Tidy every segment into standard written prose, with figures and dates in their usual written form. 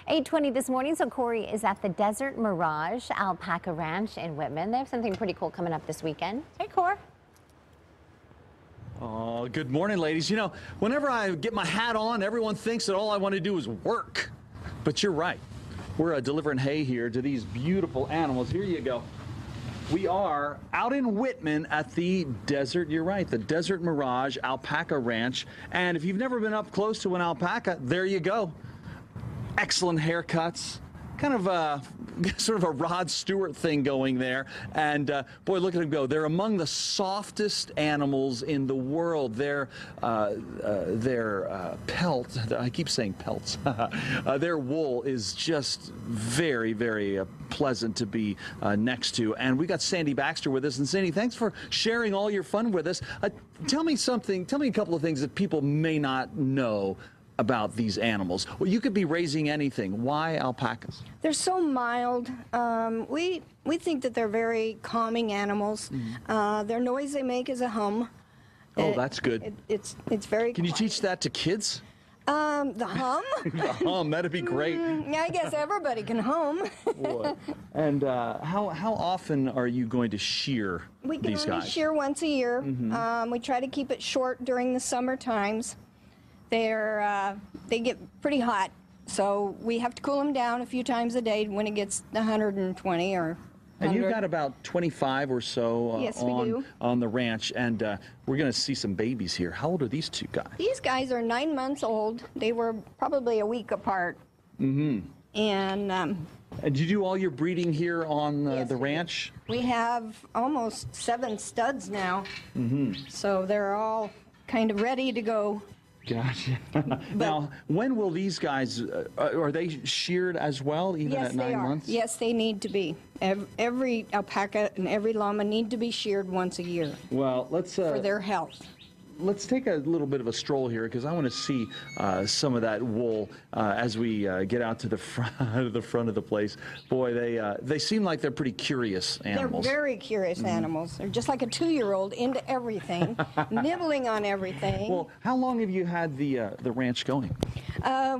8:20 this morning, so Cory is at the Desert Mirage Alpaca Ranch in Whitman. They have something pretty cool coming up this weekend. Hey, Cory. Oh, good morning, ladies. You know, whenever I get my hat on, everyone thinks that all I want to do is work. But you're right. We're delivering hay here to these beautiful animals. Here you go. We are out in Whitman at the Desert, you're right, the Desert Mirage Alpaca Ranch. And if you've never been up close to an alpaca, there you go. Excellent haircuts. Kind of sort of a Rod Stewart thing going there. And boy, look at them go. They're among the softest animals in the world. Their pelt, I keep saying pelts, their wool is just very, very pleasant to be next to. And we got Sandy Baxter with us. And Sandy, thanks for sharing all your fun with us. Tell me a couple of things that people may not know about these animals. Well, you could be raising anything. Why alpacas? They're so mild. We think that they're very calming animals. Their noise they make is a hum. Oh, that's good. It's very Can you teach that to kids? The hum? The hum, that'd be great. Yeah, I guess everybody can hum. Boy. And how often are you going to shear We can these only guys? shear once a year. We try to keep it short during the summer times. They get pretty hot, so we have to cool them down a few times a day when it gets 120 or 100. And you've got about 25 or so Yes, we do. on the ranch, and we're going to see some babies here. How old are these two guys? These guys are 9 months old. They were probably a week apart. And And did you do all your breeding here on Yes, the we ranch? we have almost 7 studs now, so they're all kind of ready to go. Gotcha. Now, when will these guys, are they sheared as well, even Yes, at 9 they are. months? Yes, they need to be. Every alpaca and every llama need to be sheared once a year Well, let's for their health. let's take a little bit of a stroll here because I want to see some of that wool as we get out to the front of the place. Boy, they seem like they're pretty curious animals. They're very curious animals. They're just like a 2-year-old into everything, nibbling on everything. Well, how long have you had the ranch going?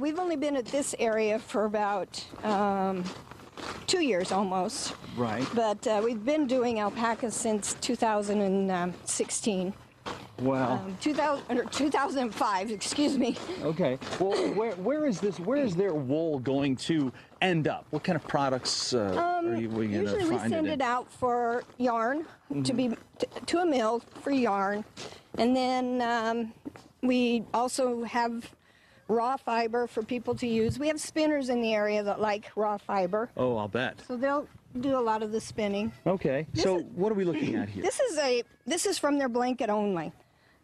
We've only been at this area for about 2 years almost. Right. But we've been doing alpacas since 2016. Wow. 2005, excuse me. Okay. Well, where is their wool going to end up? What kind of products are you going to Usually we find send it it in? out for yarn to be to a mill for yarn, and then we also have raw fiber for people to use. We have spinners in the area that like raw fiber, Oh, I'll bet. so they'll do a lot of the spinning. Okay. So what are we looking at here? This is from their blanket only.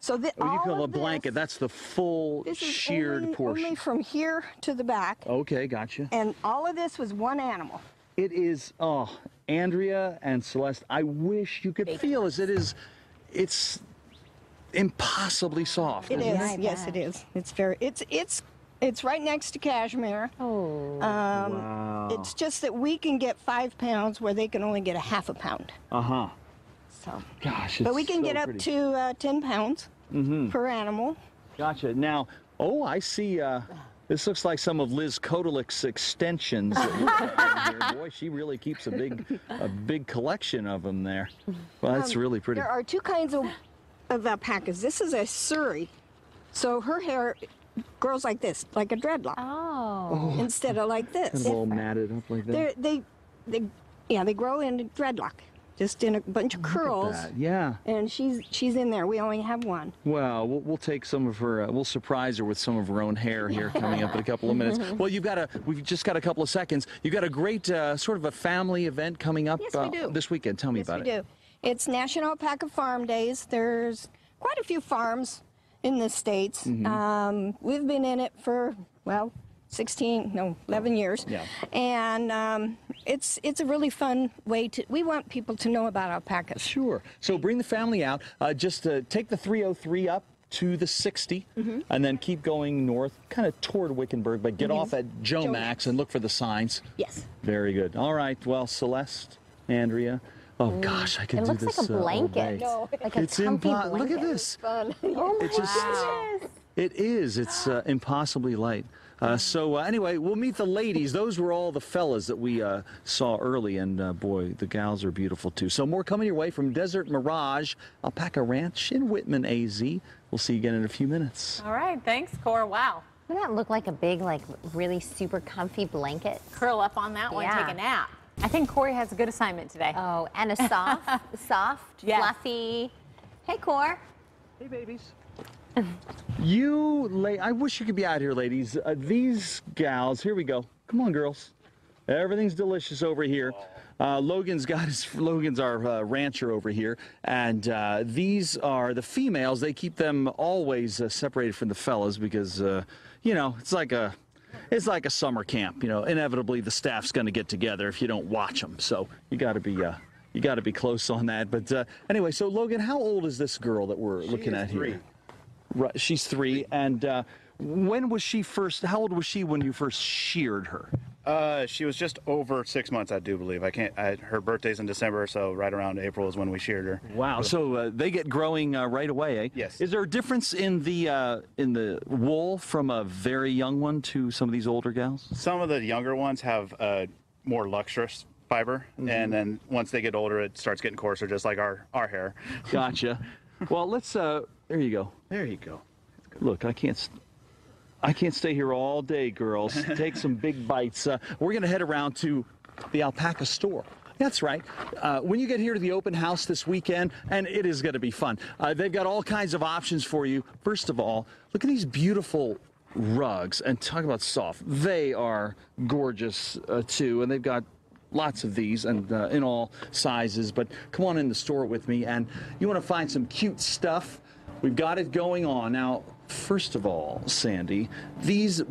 So Oh, you call a blanket. That's the full This is sheared portion. only from here to the back, Okay, gotcha. and all of this was one animal. It is, oh, Andrea and Celeste, I wish you could feel as it is, it's impossibly soft. It isn't is. Yes, it is. It's right next to cashmere. Oh. Wow. It's just that we can get 5 pounds where they can only get a half a pound. Uh-huh. So, Gosh, but it's we can so get up pretty. to 10 pounds per animal. Gotcha. Now, oh, I see, this looks like some of Liz Kodalick's extensions that we've got in here. Boy, she really keeps a big collection of them there. Well, that's really pretty. There are 2 kinds of alpacas. This is a Surrey, so her hair grows like this, like a dreadlock, Oh. instead of like this. Kind of all matted up like that. They grow in a dreadlock, just in a bunch of curls. That, yeah. And she's in there. We only have one. Well, we'll take some of her. We'll surprise her with some of her own hair here coming up in a couple of minutes. Well, we've just got a couple of seconds. You've got a great sort of a family event coming up Yes, we do. this weekend. Tell me Yes, about we it. do. It's National Alpaca Farm Days. There's quite a few farms in the States. We've been in it for, 11 years. Yeah. And it's a really fun way we want people to know about alpacas. Sure. So bring the family out. Just take the 303 up to the 60 and then keep going north, kind of toward Wickenburg, but get off at Joe Max and look for the signs. Yes. Very good. All right. Well, Celeste, Andrea. Oh gosh, I could It do looks this like a all blanket. day. No. Like a It's comfy Look blanket. at this. Fun. Oh my It just goodness. It is. It's impossibly light. Anyway, we'll meet the ladies. Those were all the fellas that we saw early, and boy, the gals are beautiful too. So more coming your way from Desert Mirage Alpaca Ranch in Whitman, AZ. We'll see you again in a few minutes. All right, thanks, Cor. Wow. Doesn't that look like a big, like, really super comfy blanket? Curl up on that one, Yeah. take a nap. I think Cory has a good assignment today. Oh, and a soft, Yes. fluffy. Hey, Cor. Hey, babies. I wish you could be out here, ladies. These gals, here we go. Come on, girls. Everything's delicious over here. Logan's our rancher over here, and these are the females. They keep them always separated from the fellas because, you know, it's like a summer camp. You know, inevitably the staff's going to get together if you don't watch them. So you got to be close on that. But anyway, so Logan, how old is this girl that we're looking at here? Right, she's 3, and when was she first? How old was she when you first sheared her? She was just over 6 months, I do believe. Her birthday's in December, so right around April is when we sheared her. Wow! So they get growing right away, eh? Yes. Is there a difference in the wool from a very young one to some of these older gals? Some of the younger ones have more luxurious fiber, and then once they get older, it starts getting coarser, just like our hair. Gotcha. Well, let's. There you go. There you go. Look, I can't stay here all day, girls. Take some big bites. We're going to head around to the alpaca store. That's right. When you get here to the open house this weekend, and it is going to be fun, they've got all kinds of options for you. First of all, look at these beautiful rugs, and talk about soft. They are gorgeous, too, and they've got lots of these and in all sizes. But come on in the store with me, and you want to find some cute stuff. We've got it going on. Now, first of all, Sandy, these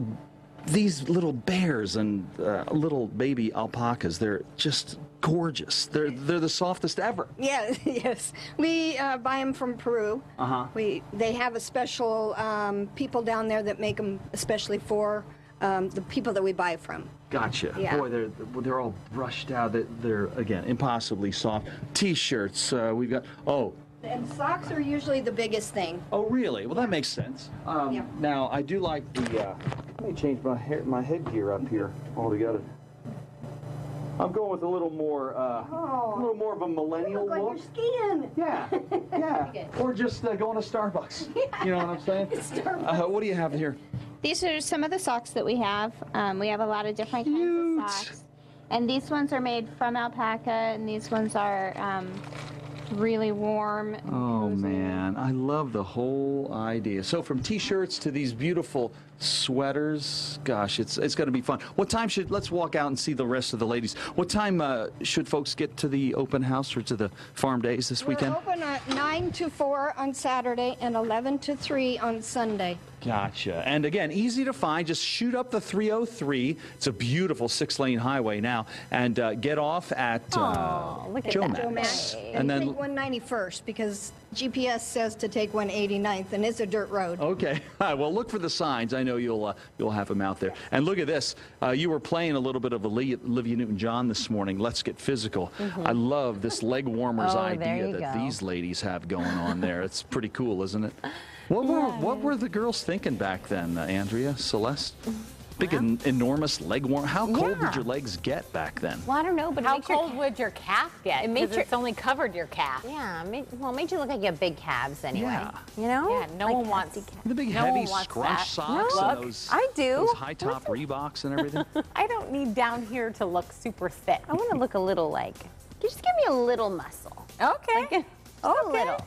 little bears and little baby alpacas, they're just gorgeous. They're the softest ever. Yeah, yes. We buy them from Peru. They have a special people down there that make them especially for the people that we buy from. Gotcha. Yeah. Boy, they're all brushed out. They're again impossibly soft. T-shirts. We've got. And socks are usually the biggest thing. Oh, really? Well, that makes sense. Yeah. Now, I do like the. Let me change my headgear up here altogether. I'm going with a little more of a millennial Look like look. your skin. Yeah, yeah. Or just going to Starbucks. You know what I'm saying? Starbucks. What do you have here? These are some of the socks that we have. We have a lot of different kinds of socks. And these ones are made from alpaca, and these ones are really warm. Oh, man. I love the whole idea. So from T-shirts to these beautiful sweaters, gosh, it's going to be fun. What time let's walk out and see the rest of the ladies. What time should folks get to the open house or to the farm days this weekend? We're open at 9 to 4 on Saturday and 11 to 3 on Sunday. Gotcha. And again, easy to find. Just shoot up the 303. It's a beautiful 6-lane highway now. And get off at look at Joe that. Max. And then take 191st because GPS says to take 189th, and it's a dirt road. Okay. Well, look for the signs. I know you'll have them out there. And look at this. You were playing a little bit of Olivia Newton-John this morning. Let's get physical. I love this leg warmers idea that these ladies have going on there. It's pretty cool, isn't it? What were the girls thinking back then, Andrea, Celeste? Big, enormous leg warmer. How cold did your legs get back then? Well, I don't know, but How cold would your calf get? Because it's only covered your calf. Yeah, it made you look like you have big calves anyway. Yeah. You know? Yeah, no one wants The big No heavy one wants scrunch that. socks No. and those, I do. those high top Reeboks and everything. I don't need down here to look super thick. I want to look a little like, just give me a little muscle. Okay. Just a little.